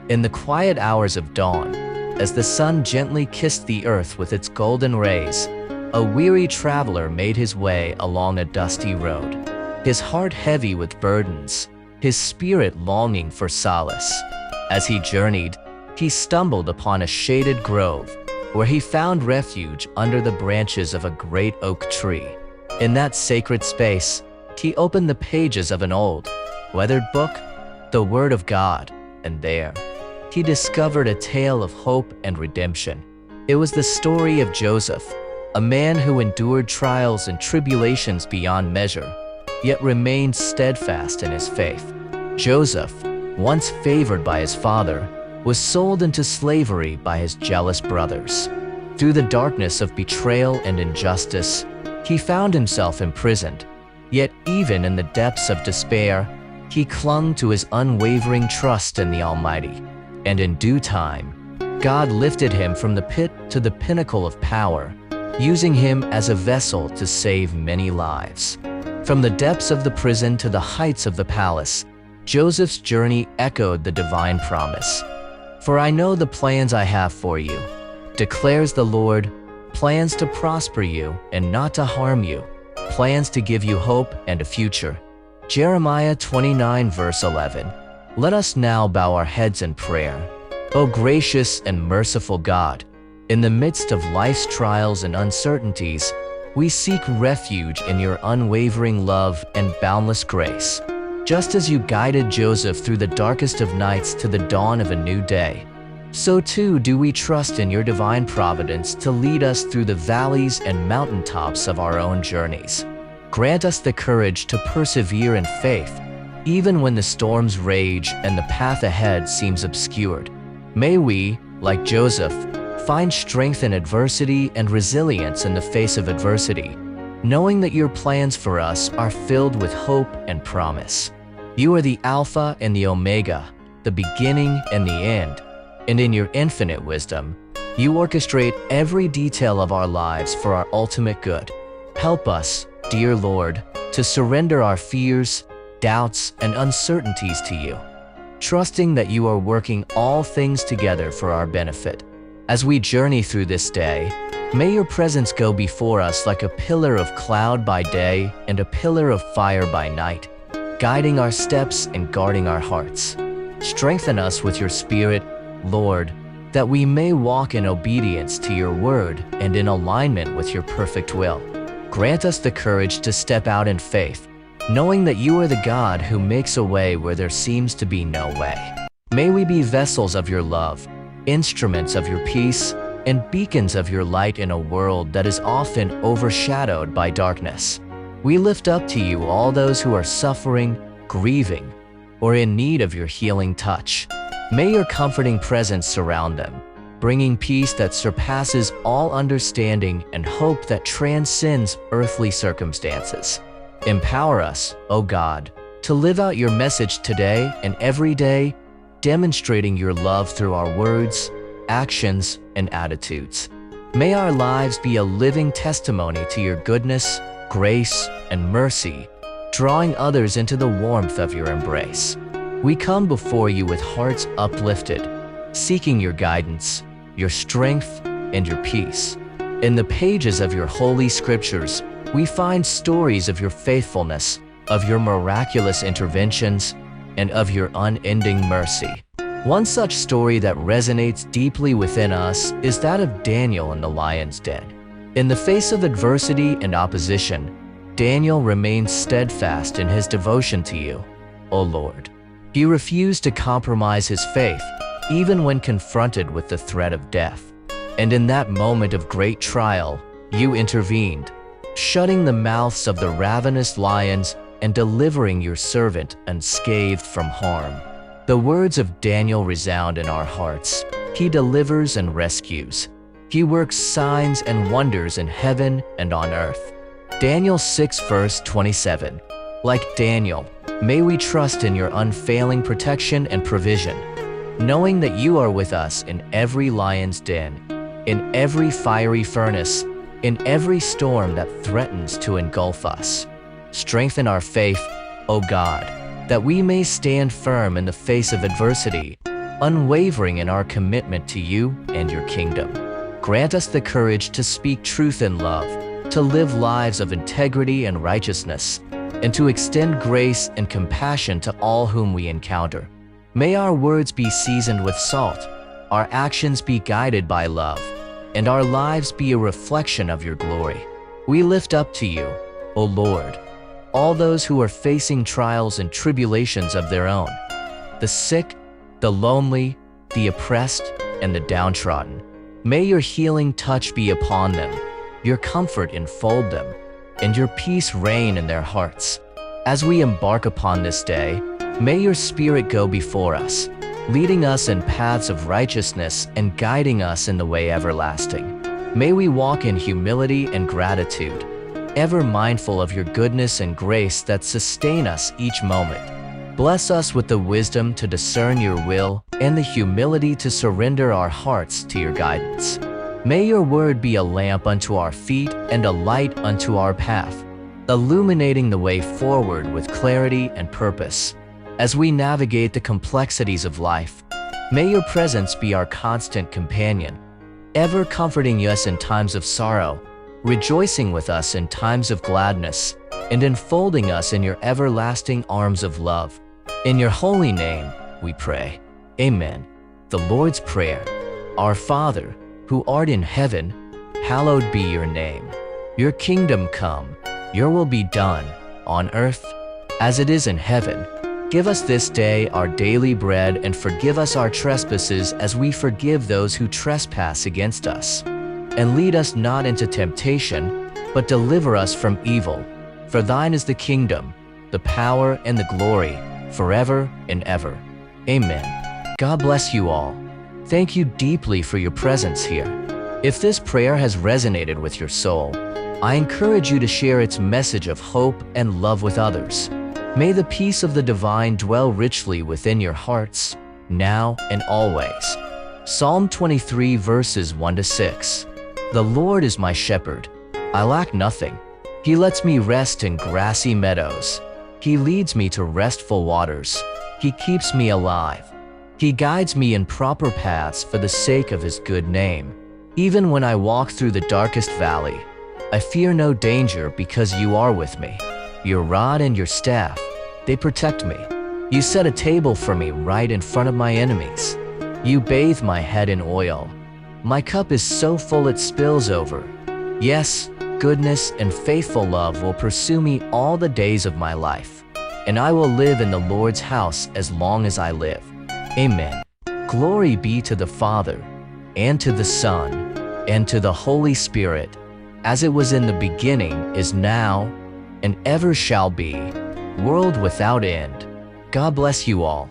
In the quiet hours of dawn, as the sun gently kissed the earth with its golden rays, a weary traveler made his way along a dusty road, his heart heavy with burdens, his spirit longing for solace. As he journeyed, he stumbled upon a shaded grove, where he found refuge under the branches of a great oak tree. In that sacred space, he opened the pages of an old, weathered book, the Word of God, and there, he discovered a tale of hope and redemption. It was the story of Joseph, a man who endured trials and tribulations beyond measure, yet remained steadfast in his faith. Joseph, once favored by his father, was sold into slavery by his jealous brothers. Through the darkness of betrayal and injustice, he found himself imprisoned. Yet even in the depths of despair, he clung to his unwavering trust in the Almighty. And in due time, God lifted him from the pit to the pinnacle of power, using him as a vessel to save many lives. From the depths of the prison to the heights of the palace, Joseph's journey echoed the divine promise. "For I know the plans I have for you, declares the Lord, plans to prosper you and not to harm you, plans to give you hope and a future." Jeremiah 29 verse 11. Let us now bow our heads in prayer. O gracious and merciful God, in the midst of life's trials and uncertainties, we seek refuge in your unwavering love and boundless grace. Just as you guided Joseph through the darkest of nights to the dawn of a new day, so too do we trust in your divine providence to lead us through the valleys and mountaintops of our own journeys. Grant us the courage to persevere in faith, even when the storms rage and the path ahead seems obscured. May we, like Joseph, find strength in adversity and resilience in the face of adversity, knowing that your plans for us are filled with hope and promise. You are the Alpha and the Omega, the beginning and the end, and in your infinite wisdom, you orchestrate every detail of our lives for our ultimate good. Help us, dear Lord, to surrender our fears, doubts, and uncertainties to you, trusting that you are working all things together for our benefit. As we journey through this day, may your presence go before us like a pillar of cloud by day and a pillar of fire by night, guiding our steps and guarding our hearts. Strengthen us with your Spirit, Lord, that we may walk in obedience to your word and in alignment with your perfect will. Grant us the courage to step out in faith, knowing that you are the God who makes a way where there seems to be no way. May we be vessels of your love, instruments of your peace, and beacons of your light in a world that is often overshadowed by darkness. We lift up to you all those who are suffering, grieving, or in need of your healing touch. May your comforting presence surround them, bringing peace that surpasses all understanding and hope that transcends earthly circumstances. Empower us, O God, to live out your message today and every day, demonstrating your love through our words, actions, and attitudes. May our lives be a living testimony to your goodness, grace, and mercy, drawing others into the warmth of your embrace. We come before you with hearts uplifted, seeking your guidance, your strength, and your peace. In the pages of your holy scriptures, we find stories of your faithfulness, of your miraculous interventions, and of your unending mercy. One such story that resonates deeply within us is that of Daniel in the lion's den. In the face of adversity and opposition, Daniel remained steadfast in his devotion to you, O Lord. He refused to compromise his faith, even when confronted with the threat of death. And in that moment of great trial, you intervened, shutting the mouths of the ravenous lions and delivering your servant unscathed from harm. The words of Daniel resound in our hearts. He delivers and rescues. He works signs and wonders in heaven and on earth. Daniel 6 verse 27. Like Daniel, may we trust in your unfailing protection and provision, knowing that you are with us in every lion's den, in every fiery furnace, in every storm that threatens to engulf us. Strengthen our faith, O God, that we may stand firm in the face of adversity, unwavering in our commitment to you and your kingdom. Grant us the courage to speak truth in love, to live lives of integrity and righteousness, and to extend grace and compassion to all whom we encounter. May our words be seasoned with salt, our actions be guided by love, and our lives be a reflection of your glory. We lift up to you, O Lord, all those who are facing trials and tribulations of their own, the sick, the lonely, the oppressed, and the downtrodden. May your healing touch be upon them, your comfort enfold them, and your peace reign in their hearts. As we embark upon this day, may your Spirit go before us, leading us in paths of righteousness and guiding us in the way everlasting. May we walk in humility and gratitude, ever mindful of your goodness and grace that sustain us each moment. Bless us with the wisdom to discern your will and the humility to surrender our hearts to your guidance. May your word be a lamp unto our feet and a light unto our path, illuminating the way forward with clarity and purpose. As we navigate the complexities of life, may your presence be our constant companion, ever comforting us in times of sorrow, rejoicing with us in times of gladness, and enfolding us in your everlasting arms of love. In your holy name, we pray. Amen. The Lord's Prayer. Our Father, who art in heaven, hallowed be your name. Your kingdom come, your will be done, on earth as it is in heaven. Give us this day our daily bread, and forgive us our trespasses as we forgive those who trespass against us. And lead us not into temptation, but deliver us from evil. For thine is the kingdom, the power, and the glory, forever and ever. Amen. God bless you all. Thank you deeply for your presence here. If this prayer has resonated with your soul, I encourage you to share its message of hope and love with others. May the peace of the divine dwell richly within your hearts, now and always. Psalm 23 verses 1-6. The Lord is my shepherd. I lack nothing. He lets me rest in grassy meadows. He leads me to restful waters. He keeps me alive. He guides me in proper paths for the sake of his good name. Even when I walk through the darkest valley, I fear no danger because you are with me. Your rod and your staff, they protect me. You set a table for me right in front of my enemies. You bathe my head in oil. My cup is so full it spills over. Yes, goodness and faithful love will pursue me all the days of my life, and I will live in the Lord's house as long as I live. Amen. Glory be to the Father, and to the Son, and to the Holy Spirit, as it was in the beginning, is now, and ever shall be, world without end. God bless you all.